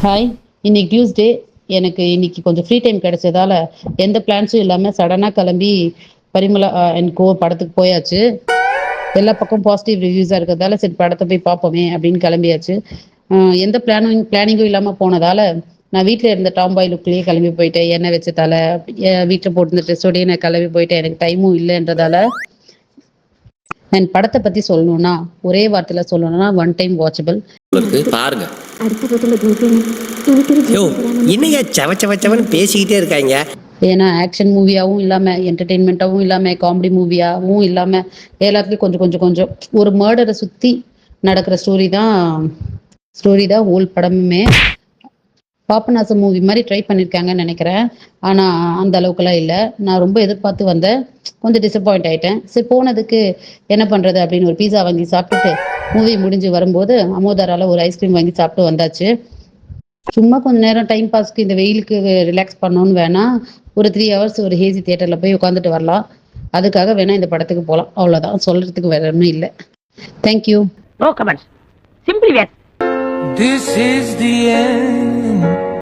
Hi, இன்னைக்கு Tuesday. எனக்கு இன்னைக்கு கொஞ்சம் ஃப்ரீ டைம் கிடைச்சதால எந்த பிளான்ஸும் இல்லாமல் சடனாக கிளம்பி பரிமளா அண்ட் கோ படத்துக்கு போயாச்சு. எல்லா பக்கம் பாசிட்டிவ் ரிவ்யூஸாக இருக்கிறதால சரி படத்தை போய் பார்ப்போமே அப்படின்னு கிளம்பியாச்சு. எந்த பிளானிங்கும் இல்லாமல் போனதால நான் வீட்டில் இருந்த டாம்பாய் லுக்லேயே கிளம்பி போயிட்டேன். எண்ணெய் வச்சதால வீட்டில் போட்டு ட்ரெஸ்ஸோடய நான் கிளம்பி போயிட்டேன். எனக்கு டைமும் இல்லைன்றதால என் படத்தை பற்றி சொல்லணும்னா ஒரே வார்த்தையில் சொல்லணும்னா ஒன் டைம் வாட்சபிள். பாருங்க என்னையா சவச்சவச்சவன்னு பேசிக்கிட்டே இருக்காங்க. ஏன்னா ஆக்ஷன் மூவியாகவும் இல்லாமல் என்டர்டெயின்மெண்ட்டாகவும் இல்லாமல் காமெடி மூவியாகவும் இல்லாமல் எல்லாத்துலேயும் கொஞ்சம் கொஞ்சம் கொஞ்சம் ஒரு மர்டரை சுற்றி நடக்கிற ஸ்டோரி தான் ஹோல் படமுமே. பாப்பநாசம் மூவி மாதிரி ட்ரை பண்ணியிருக்காங்கன்னு நினைக்கிறேன். ஆனால் அந்த அளவுக்குலாம் இல்லை. நான் ரொம்ப எதிர்பார்த்து வந்தேன், கொஞ்சம் டிசப்பாயிண்ட் ஆகிட்டேன். சரி போனதுக்கு என்ன பண்ணுறது அப்படின்னு ஒரு பீஸா வாங்கி சாப்பிட்டுட்டு மூவி முடிஞ்சு வரும்போது அமோதரால ஒரு ஐஸ்கிரீம் வாங்கி சாப்பிட்டு வந்தாச்சு. சும்மா கொஞ்ச நேரம் டைம் பாஸ்க்கு இந்த வெயிலுக்கு ரிலாக்ஸ் பண்ணோன்னு வேணா ஒரு 3 ஹவர்ஸ் ஒரு ஹேசி தியேட்டரில் போய் உட்காந்துட்டு வரலாம். அதுக்காக வேணா இந்த படத்துக்கு போகலாம். அவ்வளோதான், சொல்கிறதுக்கு வேற ஒன்றும் இல்லை. Thank you. No comments. Simply yes. This is the end.